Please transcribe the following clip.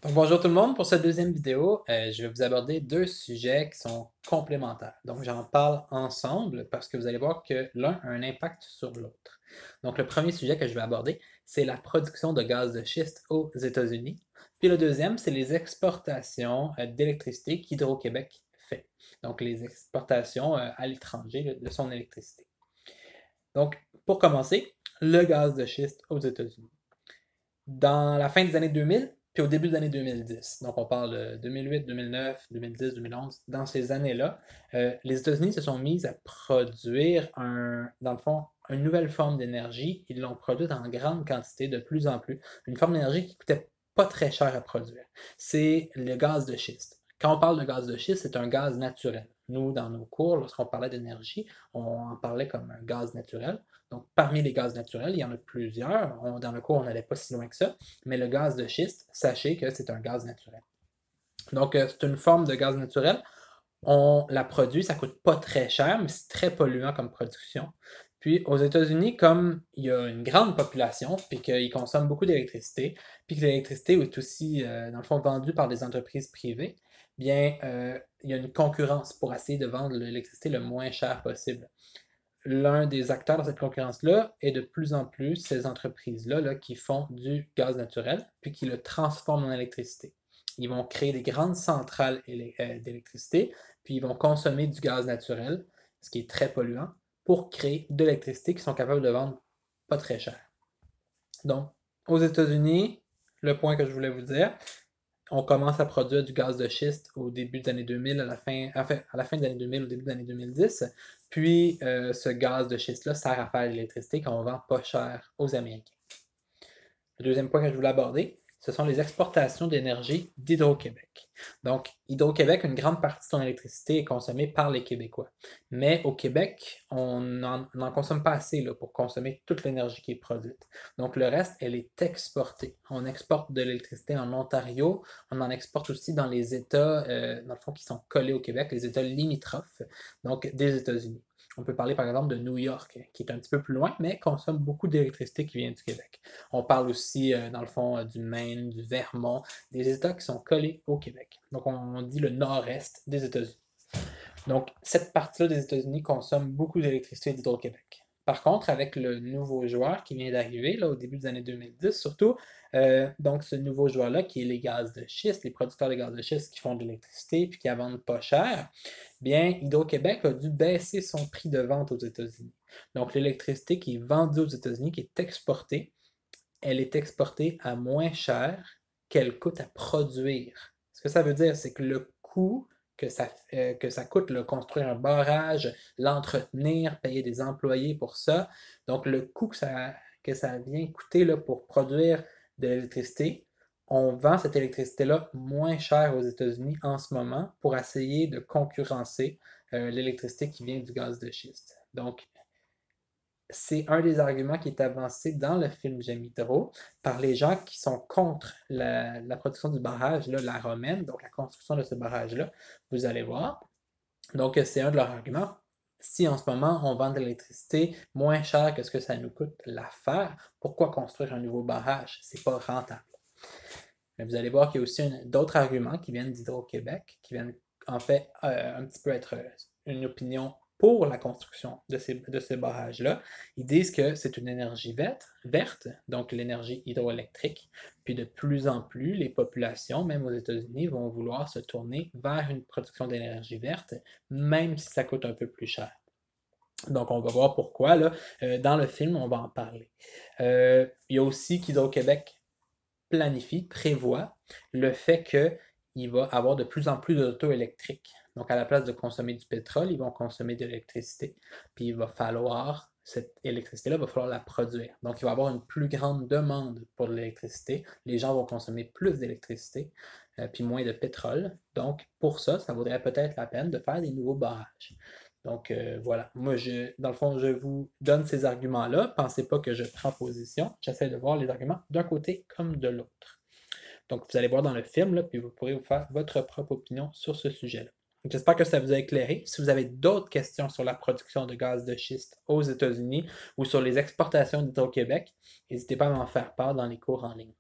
Donc, bonjour tout le monde, pour cette deuxième vidéo, je vais vous aborder deux sujets qui sont complémentaires. Donc, j'en parle ensemble parce que vous allez voir que l'un a un impact sur l'autre. Donc, le premier sujet que je vais aborder, c'est la production de gaz de schiste aux États-Unis. Puis le deuxième, c'est les exportations d'électricité qu'Hydro-Québec fait. Donc, les exportations à l'étranger de son électricité. Donc, pour commencer, le gaz de schiste aux États-Unis. Dans la fin des années 2000, puis au début des années 2010, donc on parle de 2008, 2009, 2010, 2011, dans ces années-là, les États-Unis se sont mis à produire, dans le fond, une nouvelle forme d'énergie. Ils l'ont produite en grande quantité, de plus en plus. Une forme d'énergie qui coûtait pas très cher à produire. C'est le gaz de schiste. Quand on parle de gaz de schiste, c'est un gaz naturel. Nous, dans nos cours, lorsqu'on parlait d'énergie, on en parlait comme un gaz naturel. Donc, parmi les gaz naturels, il y en a plusieurs. Dans le cours, on n'allait pas si loin que ça. Mais le gaz de schiste, sachez que c'est un gaz naturel. Donc, c'est une forme de gaz naturel. On la produit, ça ne coûte pas très cher, mais c'est très polluant comme production. Puis aux États-Unis, comme il y a une grande population, puis qu'ils consomment beaucoup d'électricité, puis que l'électricité est aussi, dans le fond, vendue par des entreprises privées, bien, il y a une concurrence pour essayer de vendre l'électricité le moins cher possible. L'un des acteurs dans cette concurrence-là est de plus en plus ces entreprises-là là, qui font du gaz naturel, puis qui le transforment en électricité. Ils vont créer des grandes centrales d'électricité, puis ils vont consommer du gaz naturel, ce qui est très polluant, pour créer de l'électricité qu'ils sont capables de vendre pas très cher. Donc, aux États-Unis, le point que je voulais vous dire, on commence à produire du gaz de schiste au début des années 2000, à la fin des années 2000, au début des années 2010. Puis, ce gaz de schiste-là sert à faire de l'électricité qu'on vend pas cher aux Américains. Le deuxième point que je voulais aborder, ce sont les exportations d'énergie d'Hydro-Québec. Donc, Hydro-Québec, une grande partie de son électricité est consommée par les Québécois. Mais au Québec, on n'en consomme pas assez là, pour consommer toute l'énergie qui est produite. Donc, le reste, elle est exportée. On exporte de l'électricité en Ontario, on en exporte aussi dans les États, dans le fond, qui sont collés au Québec, les États limitrophes, donc des États-Unis. On peut parler par exemple de New York, qui est un petit peu plus loin, mais consomme beaucoup d'électricité qui vient du Québec. On parle aussi, dans le fond, du Maine, du Vermont, des États qui sont collés au Québec. Donc, on dit le nord-est des États-Unis. Donc, cette partie-là des États-Unis consomme beaucoup d'électricité d'Hydro-Québec. Par contre, avec le nouveau joueur qui vient d'arriver, là, au début des années 2010 surtout, donc ce nouveau joueur-là, qui est les gaz de schiste, les producteurs de gaz de schiste qui font de l'électricité puis qui la vendent pas cher, bien, Hydro-Québec a dû baisser son prix de vente aux États-Unis. Donc, l'électricité qui est vendue aux États-Unis, qui est exportée, elle est exportée à moins cher qu'elle coûte à produire. Ce que ça veut dire, c'est que le coût que ça coûte, là, construire un barrage, l'entretenir, payer des employés pour ça, donc le coût que ça vient coûter là, pour produire de l'électricité, on vend cette électricité-là moins cher aux États-Unis en ce moment pour essayer de concurrencer l'électricité qui vient du gaz de schiste. Donc, c'est un des arguments qui est avancé dans le film J'aime Hydro par les gens qui sont contre la production du barrage, là, la romaine, donc la construction de ce barrage-là. Vous allez voir. Donc, c'est un de leurs arguments. Si en ce moment, on vend de l'électricité moins cher que ce que ça nous coûte la faire, pourquoi construire un nouveau barrage? C'est pas rentable. Mais vous allez voir qu'il y a aussi d'autres arguments qui viennent d'Hydro-Québec, qui viennent en fait un petit peu être une opinion pour la construction de ces barrages-là. Ils disent que c'est une énergie verte, donc l'énergie hydroélectrique. Puis de plus en plus, les populations, même aux États-Unis, vont vouloir se tourner vers une production d'énergie verte, même si ça coûte un peu plus cher. Donc, on va voir pourquoi. Là. Dans le film, on va en parler. Il y a aussi qu'Hydro-Québec prévoit le fait qu'il va avoir de plus en plus d'auto électriques. Donc, à la place de consommer du pétrole, ils vont consommer de l'électricité. Puis, il va falloir, cette électricité-là, il va falloir la produire. Donc, il va y avoir une plus grande demande pour l'électricité. Les gens vont consommer plus d'électricité, puis moins de pétrole. Donc, pour ça, ça vaudrait peut-être la peine de faire des nouveaux barrages. Donc voilà, moi dans le fond, je vous donne ces arguments-là. Pensez pas que je prends position. J'essaie de voir les arguments d'un côté comme de l'autre. Donc vous allez voir dans le film, là, puis vous pourrez vous faire votre propre opinion sur ce sujet-là. J'espère que ça vous a éclairé. Si vous avez d'autres questions sur la production de gaz de schiste aux États-Unis ou sur les exportations d'Hydro-Québec, n'hésitez pas à m'en faire part dans les cours en ligne.